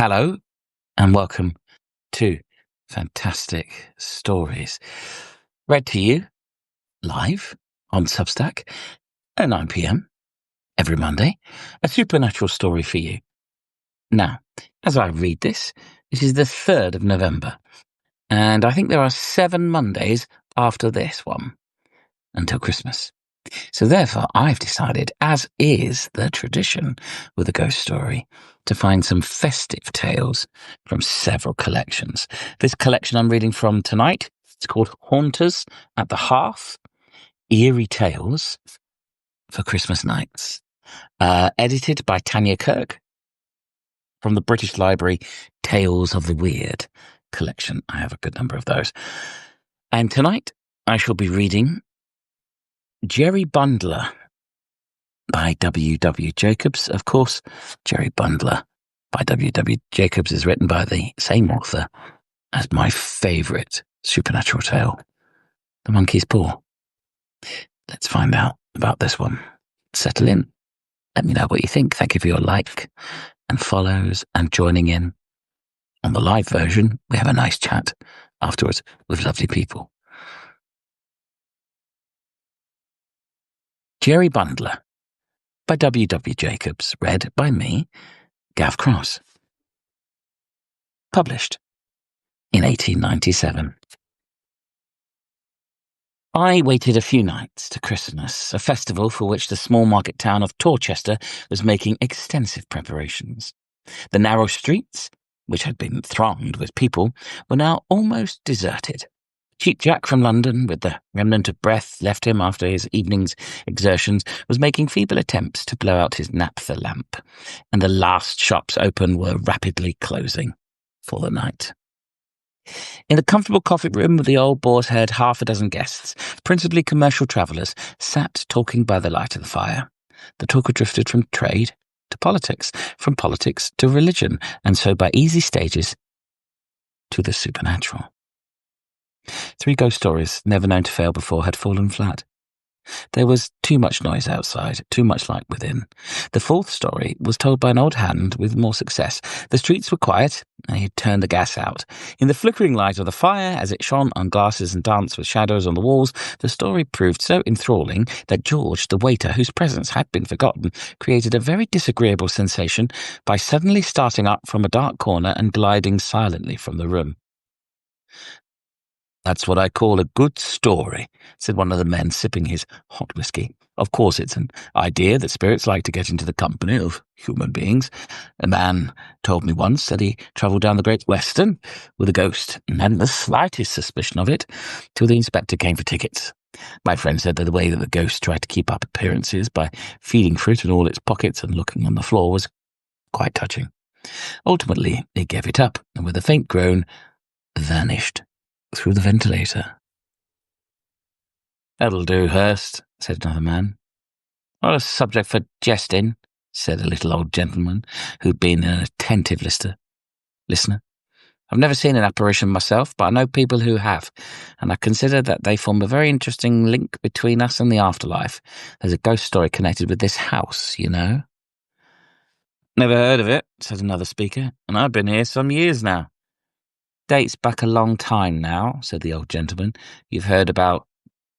Hello and welcome to Phantastic Stories, read to you live on Substack at 9 p.m. every Monday, a supernatural story for you. Now, as I read this is the 3rd of November, and I think there are 7 Mondays after this one until Christmas. So therefore, I've decided, as is the tradition with a ghost story, to find some festive tales from several collections. This collection I'm reading from tonight, it's called Haunters at the Hearth, Eerie Tales for Christmas Nights, edited by Tanya Kirk from the British Library Tales of the Weird collection. I have a good number of those. And tonight, I shall be reading Jerry Bundler by W. W. Jacobs. Of course, Jerry Bundler by W. W. Jacobs is written by the same author as my favourite supernatural tale, The Monkey's Paw. Let's find out about this one. Settle in. Let me know what you think. Thank you for your like and follows and joining in. On the live version, we have a nice chat afterwards with lovely people. Jerry Bundler by W. W. Jacobs, read by me, Gav Cross. Published in 1897. I waited a few nights to Christmas, a festival for which the small market town of Torchester was making extensive preparations. The narrow streets, which had been thronged with people, were now almost deserted. Cheap Jack from London, with the remnant of breath left him after his evening's exertions, was making feeble attempts to blow out his naphtha lamp, and the last shops open were rapidly closing for the night. In the comfortable coffee room of the Old Boar's Head, 6 guests, principally commercial travellers, sat talking by the light of the fire. The talk had drifted from trade to politics, from politics to religion, and so by easy stages to the supernatural. 3 ghost stories, never known to fail before, had fallen flat. There was too much noise outside, too much light within. The 4th story was told by an old hand with more success. The streets were quiet, and he had turned the gas out. In the flickering light of the fire, as it shone on glasses and danced with shadows on the walls, the story proved so enthralling that George, the waiter, whose presence had been forgotten, created a very disagreeable sensation by suddenly starting up from a dark corner and gliding silently from the room. "That's what I call a good story," said one of the men, sipping his hot whiskey. "Of course it's an idea that spirits like to get into the company of human beings. A man told me once that he travelled down the Great Western with a ghost and hadn't the slightest suspicion of it till the inspector came for tickets. My friend said that the way that the ghost tried to keep up appearances by feeding fruit in all its pockets and looking on the floor was quite touching. Ultimately, he gave it up and with a faint groan vanished through the ventilator." "That'll do, Hurst," said another man. "What a subject for jesting," said a little old gentleman who'd been an attentive listener. "I've never seen an apparition myself, but I know people who have, and I consider that they form a very interesting link between us and the afterlife. There's a ghost story connected with this house, you know." "Never heard of it," said another speaker, "and I've been here some years now." "Dates back a long time now," said the old gentleman. "You've heard about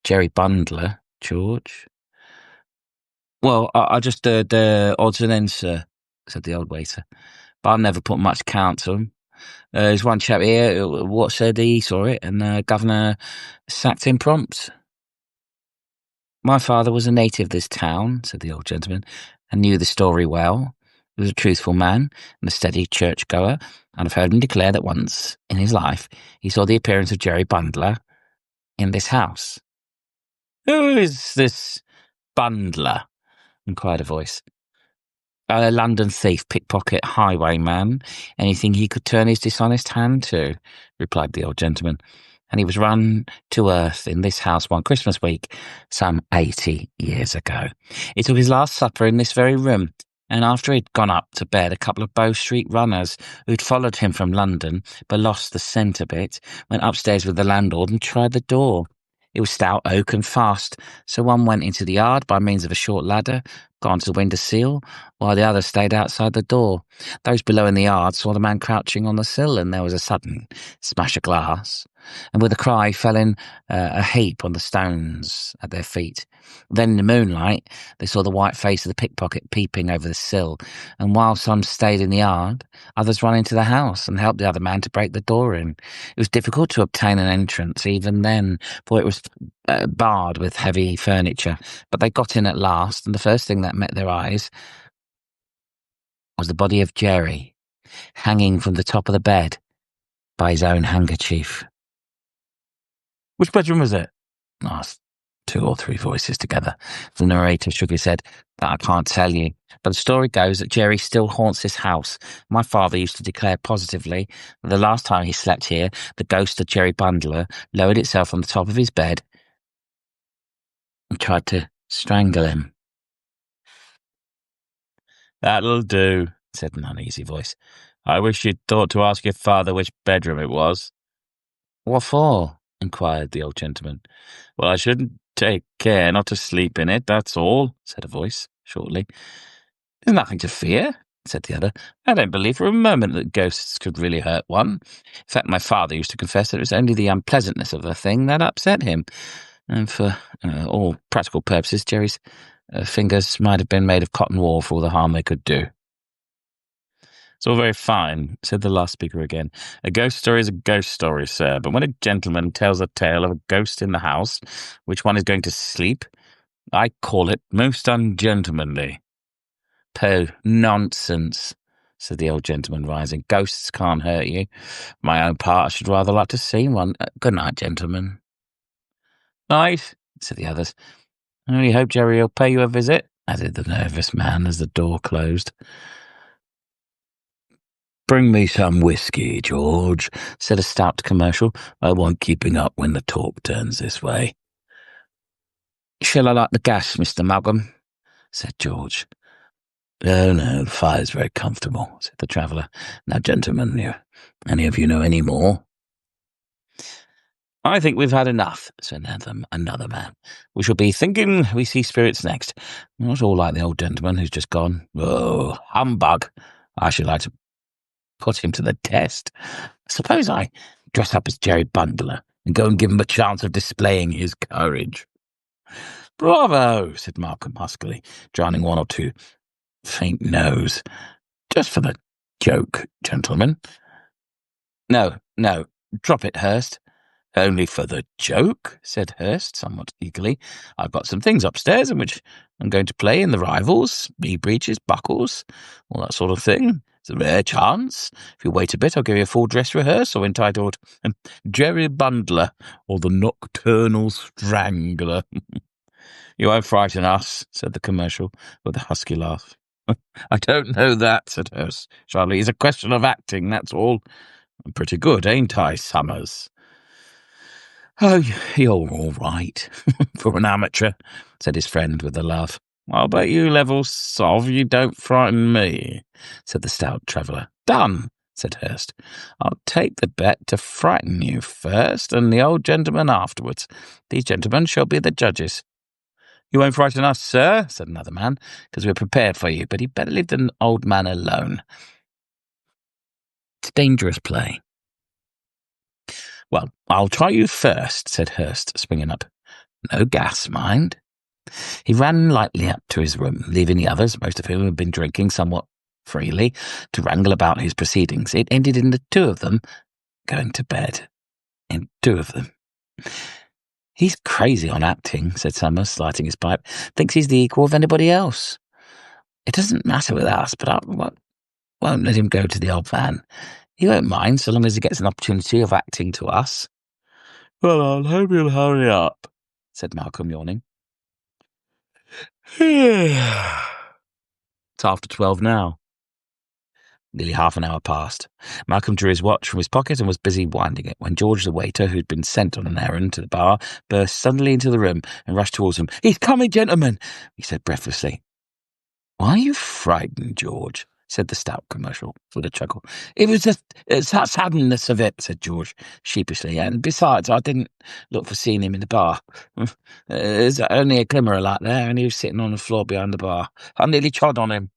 Jerry Bundler, George?" "Well, I just heard the odds and ends, sir," said the old waiter. "But I've never put much count to 'em. There's one chap here what said he saw it, and the governor sacked him prompt." "My father was a native of this town," said the old gentleman, "and knew the story well. He was a truthful man and a steady churchgoer, and I've heard him declare that once in his life he saw the appearance of Jerry Bundler in this house." "Who is this Bundler?" inquired a voice. "A London thief, pickpocket, highwayman, anything he could turn his dishonest hand to," replied the old gentleman. "And he was run to earth in this house one Christmas week, some 80 years ago. He took his last supper in this very room, and after he'd gone up to bed, a couple of Bow Street runners who'd followed him from London but lost the scent a bit went upstairs with the landlord and tried the door. It was stout oak and fast, so one went into the yard by means of a short ladder, got onto the window sill, while the other stayed outside the door. Those below in the yard saw the man crouching on the sill, and there was a sudden smash of glass, and with a cry fell in a heap on the stones at their feet. Then in the moonlight they saw the white face of the pickpocket peeping over the sill, and while some stayed in the yard, others ran into the house and helped the other man to break the door in. It was difficult to obtain an entrance even then, for it was barred with heavy furniture, but they got in at last, and the first thing that met their eyes was the body of Jerry, hanging from the top of the bed by his own handkerchief. "Which bedroom was it?" asked 2 or 3 voices together. The narrator shook his head. "That I can't tell you, but the story goes that Jerry still haunts this house. My father used to declare positively that the last time he slept here, the ghost of Jerry Bundler lowered itself on the top of his bed and tried to strangle him." "That'll do," said an uneasy voice. "I wish you'd thought to ask your father which bedroom it was." "What for?" inquired the old gentleman. "Well, I shouldn't take care not to sleep in it, that's all," said a voice, shortly. "There's nothing to fear," said the other. "I don't believe for a moment that ghosts could really hurt one. In fact, my father used to confess that it was only the unpleasantness of the thing that upset him. And for all practical purposes, Jerry's fingers might have been made of cotton wool for all the harm they could do." "It's all very fine," said the last speaker again. "A ghost story is a ghost story, sir, but when a gentleman tells a tale of a ghost in the house, which one is going to sleep, I call it most ungentlemanly." "Pooh, nonsense," said the old gentleman, rising. "Ghosts can't hurt you. For my own part, I should rather like to see one. Good night, gentlemen." "Night," said the others. "I only hope Jerry will pay you a visit," added the nervous man as the door closed. "Bring me some whiskey, George," said a stout commercial. "I want keeping up when the talk turns this way." "Shall I light the gas, Mr. Malcolm?" said George. "No, the fire's very comfortable," said the traveller. "Now, gentlemen, any of you know any more?" "I think we've had enough," said another man. "We shall be thinking we see spirits next. Not all like the old gentleman who's just gone. Oh, humbug! I should like to put him to the test. Suppose I dress up as Jerry Bundler and go and give him a chance of displaying his courage." "Bravo!" said Malcolm huskily, drowning 1 or 2 faint no's. "Just for the joke, gentlemen." No, drop it, Hurst." "Only for the joke," said Hurst, somewhat eagerly. "I've got some things upstairs in which I'm going to play in the rivals, knee-breeches, buckles, all that sort of thing. It's a rare chance. If you wait a bit, I'll give you a full dress rehearsal entitled Jerry Bundler or the Nocturnal Strangler." "You won't frighten us," said the commercial, with a husky laugh. "I don't know that," said Hurst. "Charlie, it's a question of acting, that's all. I'm pretty good, ain't I, Summers?" "Oh, you're all right, for an amateur," said his friend with a laugh. "I'll bet you level sov you don't frighten me," said the stout traveller. "Done," said Hurst. "I'll take the bet to frighten you first, and the old gentleman afterwards. These gentlemen shall be the judges." "You won't frighten us, sir," said another man, "because we're prepared for you, but you'd better leave the old man alone. It's dangerous play." "Well, I'll try you first," said Hurst, springing up. "No gas, mind." He ran lightly up to his room, leaving the others, most of whom had been drinking somewhat freely, to wrangle about his proceedings. It ended in the 2 of them going to bed. In 2 of them. "He's crazy on acting," said Summers, lighting his pipe. "Thinks he's the equal of anybody else. It doesn't matter with us, but I won't let him go to the old man. He won't mind so long as he gets an opportunity of acting to us." "Well, I'll hope he'll hurry up," said Malcolm, yawning. "It's after 12 now." Nearly half an hour passed. Malcolm drew his watch from his pocket and was busy winding it when George, the waiter, who'd been sent on an errand to the bar, burst suddenly into the room and rushed towards him. "He's coming, gentlemen," he said breathlessly. "Why are you frightened, George?" said the stout commercial with a chuckle. It was just it's that suddenness of it, said George sheepishly. And besides, I didn't look for seeing him in the bar. There's only a glimmer of light there, and he was sitting on the floor behind the bar. I nearly trod on him.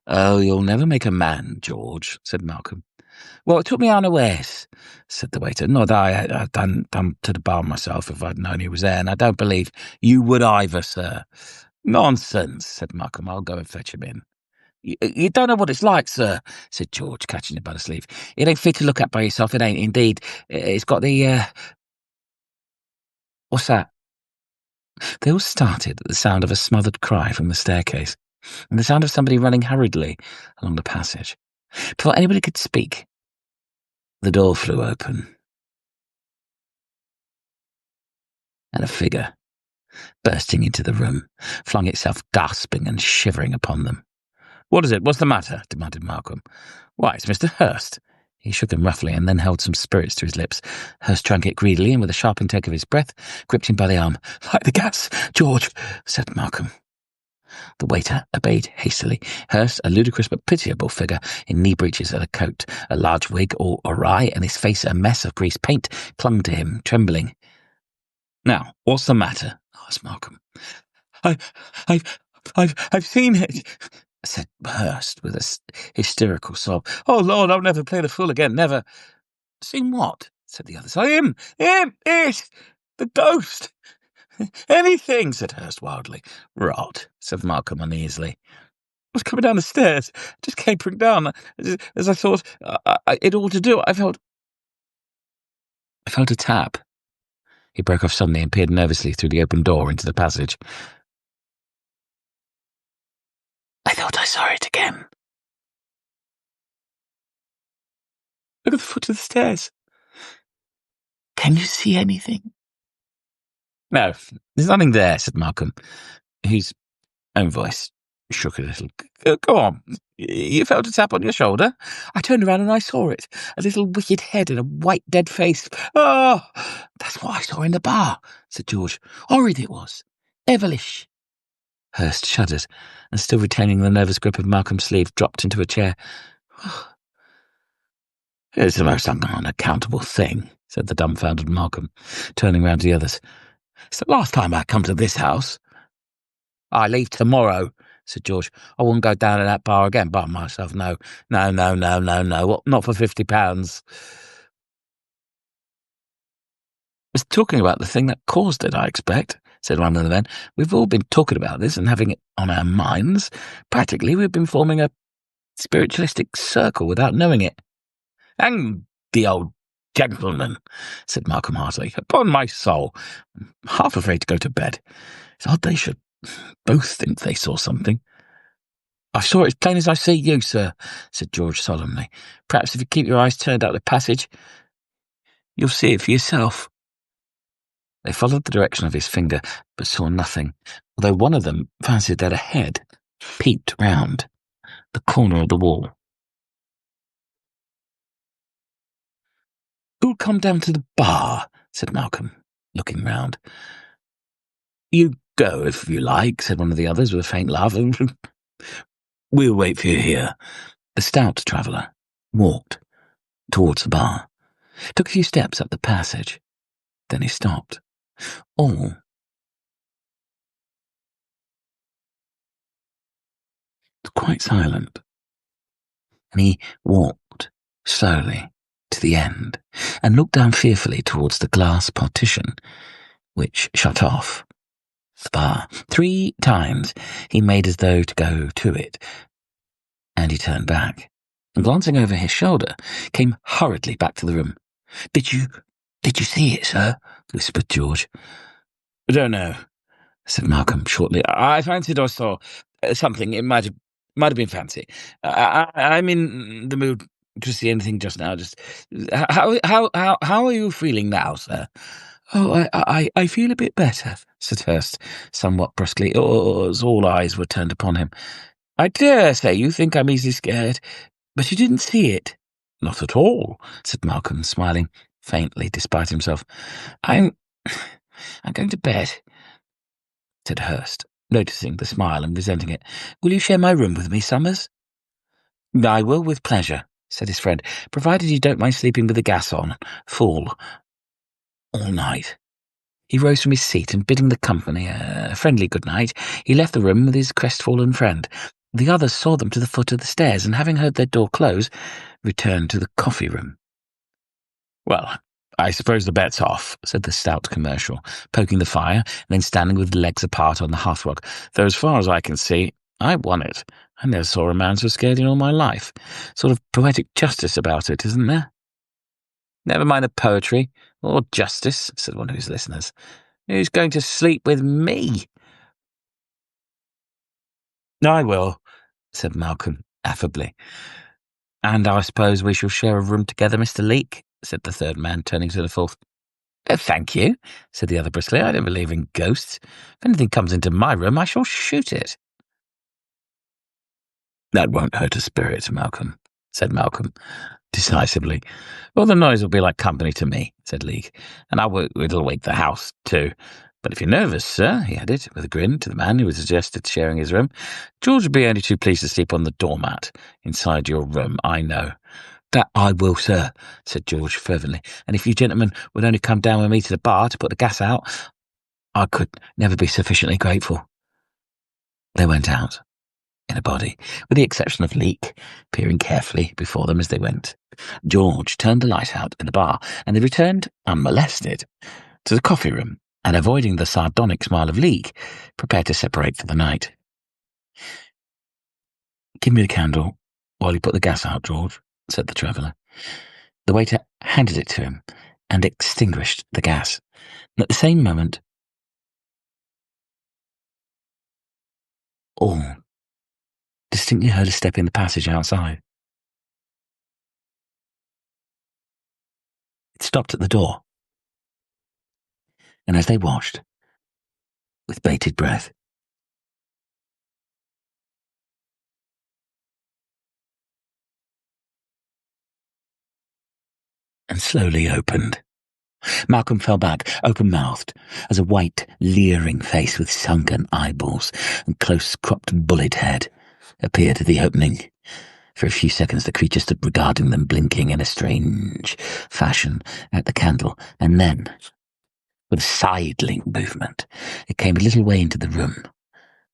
Oh, you'll never make a man, George, said Malcolm. Well, it took me unawares, said the waiter. Not that I'd done to the bar myself if I'd known he was there, and I don't believe you would either, sir. Nonsense, said Malcolm. I'll go and fetch him in. You don't know what it's like, sir, said George, catching him by the sleeve. It ain't fit to look at by yourself, it ain't indeed. It's got the, What's that? They all started at the sound of a smothered cry from the staircase, and the sound of somebody running hurriedly along the passage. Before anybody could speak, the door flew open, and a figure, bursting into the room, flung itself gasping and shivering upon them. What is it? What's the matter? Demanded Malcolm. Why, it's Mr. Hurst. He shook him roughly and then held some spirits to his lips. Hurst drank it greedily and with a sharp intake of his breath, gripped him by the arm. Light the gas, George, said Malcolm. The waiter obeyed hastily. Hurst, a ludicrous but pitiable figure in knee breeches and a coat, a large wig all awry, and his face a mess of greased paint, clung to him, trembling. Now, what's the matter? Asked Malcolm. I've seen it, said Hurst with a hysterical sob. Oh, Lord, I'll never play the fool again, never. Seen what? Said the others. Him, it, the ghost. Anything, said Hurst wildly. Rot, said Malcolm uneasily. I was coming down the stairs, just capering down, as I thought it ought to do. I felt a tap. He broke off suddenly and peered nervously through the open door into the passage. I thought I saw it again. Look at the foot of the stairs. Can you see anything? No, there's nothing there, said Malcolm, whose own voice shook a little. Go on. You felt a tap on your shoulder? I turned around and I saw it. A little wicked head and a white dead face. Oh, that's what I saw in the bar, said George. Horrid it was. Devilish. Hurst shuddered, and still retaining the nervous grip of Malcolm's sleeve, dropped into a chair. It's the most unaccountable thing, said the dumbfounded Malcolm, turning round to the others. It's the last time I come to this house. I leave tomorrow, said George. I wouldn't go down in that bar again by myself. No. What? Not for £50. It's talking about the thing that caused it, I expect, said one of the men. We've all been talking about this and having it on our minds. Practically, we've been forming a spiritualistic circle without knowing it. Hang the old gentleman, said Malcolm heartily. Upon my soul, I'm half afraid to go to bed. It's odd they should both think they saw something. I saw it as plain as I see you, sir, said George solemnly. Perhaps if you keep your eyes turned out the passage, you'll see it for yourself. They followed the direction of his finger, but saw nothing, although one of them fancied that a head peeped round the corner of the wall. Who'll come down to the bar? Said Malcolm, looking round. You go, if you like, said one of the others with a faint laugh. We'll wait for you here. The stout traveller walked towards the bar, took a few steps up the passage. Then he stopped. All was quite silent, and he walked slowly to the end and looked down fearfully towards the glass partition which shut off the bar. 3 times he made as though to go to it, and he turned back, and glancing over his shoulder, came hurriedly back to the room. Did you see it, sir? Whispered George. I don't know, said Malcolm shortly. I fancied I saw something. It might have been fancy. I'm in the mood to see anything just now. Just how are you feeling now, sir? Oh, I feel a bit better, said Hurst, somewhat brusquely, as all eyes were turned upon him. I dare say you think I'm easily scared, but you didn't see it. Not at all, said Malcolm, smiling faintly despite himself. I'm going to bed, said Hurst, noticing the smile and resenting it. Will you share my room with me, Summers? "I will with pleasure," said his friend, "provided you don't mind sleeping with the gas on, full, all night." He rose from his seat and, bidding the company a friendly good night, he left the room with his crestfallen friend. The others saw them to the foot of the stairs, and having heard their door close, returned to the coffee room. "Well, I suppose the bet's off," said the stout commercial, poking the fire, and then standing with legs apart on the hearthrug. "Though as far as I can see, I won it. I never saw a man so scared in all my life. Sort of poetic justice about it, isn't there?" "Never mind the poetry or justice," said one of his listeners. "Who's going to sleep with me?" "I will," said Malcolm affably. "And I suppose we shall share a room together, Mr. Leake," said the third man, turning to the fourth. "Oh, thank you," said the other briskly. "I don't believe in ghosts. If anything comes into my room, I shall shoot it." "That won't hurt a spirit, Malcolm," said Malcolm decisively. "Well, the noise will be like company to me," said Leake, "and it'll wake the house, too. But if you're nervous, sir," he added, with a grin to the man who had suggested sharing his room, "George would be only too pleased to sleep on the doormat inside your room, I know." "That I will, sir," said George fervently, "and if you gentlemen would only come down with me to the bar to put the gas out, I could never be sufficiently grateful." They went out in a body, with the exception of Leake, peering carefully before them as they went. George turned the light out in the bar, and they returned, unmolested, to the coffee room, and avoiding the sardonic smile of Leake, prepared to separate for the night. "Give me the candle while you put the gas out, George," said the traveller. The waiter handed it to him and extinguished the gas. And at the same moment, all distinctly heard a step in the passage outside. It stopped at the door, and as they watched, with bated breath, and slowly opened. Malcolm fell back, open-mouthed, as a white, leering face with sunken eyeballs and close-cropped bullet head appeared at the opening. For a few seconds the creature stood regarding them, blinking in a strange fashion at the candle, and then, with a sidling movement, it came a little way into the room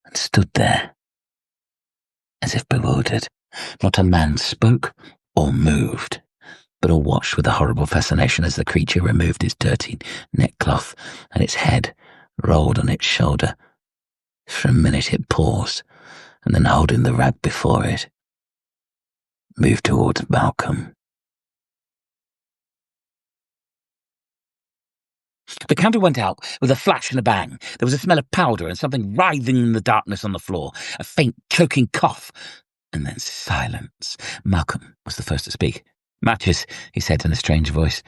and stood there, as if bewildered. Not a man spoke or moved, but all watched with a horrible fascination as the creature removed its dirty neckcloth and its head rolled on its shoulder. For a minute it paused, and then holding the rag before it, moved towards Malcolm. The candle went out with a flash and a bang. There was a smell of powder and something writhing in the darkness on the floor, a faint, choking cough, and then silence. Malcolm was the first to speak. "Matches," he said in a strange voice.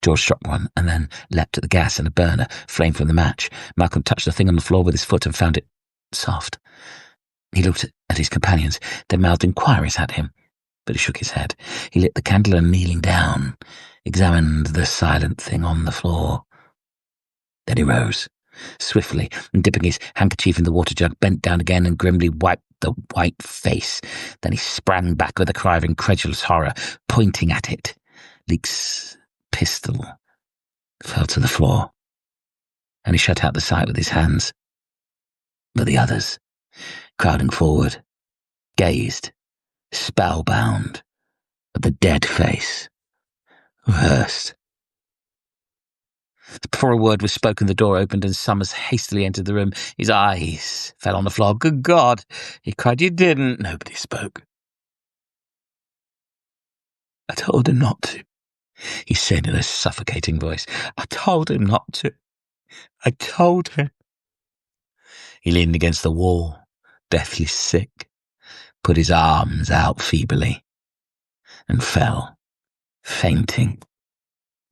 George struck one and then leapt at the gas, and a burner flamed from the match. Malcolm touched the thing on the floor with his foot and found it soft. He looked at his companions. They mouthed inquiries at him, but he shook his head. He lit the candle and, kneeling down, examined the silent thing on the floor. Then he rose, swiftly, and dipping his handkerchief in the water jug, bent down again and grimly wiped the white face. Then he sprang back with a cry of incredulous horror, pointing at it. Leake's pistol fell to the floor, and he shut out the sight with his hands. But the others, crowding forward, gazed, spellbound, at the dead face of Hurst. Before a word was spoken, the door opened and Summers hastily entered the room. His eyes fell on the floor. "Good God!" he cried. "You didn't!" Nobody spoke. "I told him not to," he said in a suffocating voice. "I told him not to. I told him." He leaned against the wall, deathly sick, put his arms out feebly, and fell, fainting,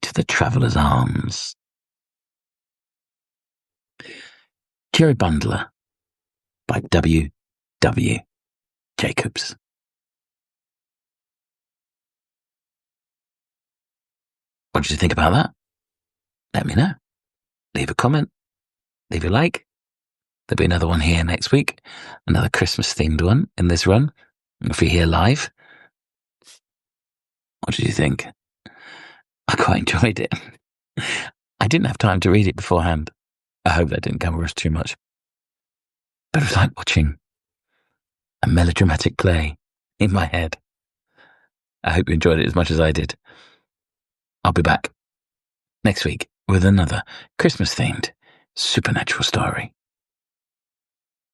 to the traveller's arms. Jerry Bundler by W. W. Jacobs. What did you think about that? Let me know. Leave a comment. Leave a like. There'll be another one here next week. Another Christmas-themed one in this run. If you're here live, What did you think? I quite enjoyed it. I didn't have time to read it beforehand. I hope that didn't come across too much. But it was like watching a melodramatic play in my head. I hope you enjoyed it as much as I did. I'll be back next week with another Christmas-themed supernatural story.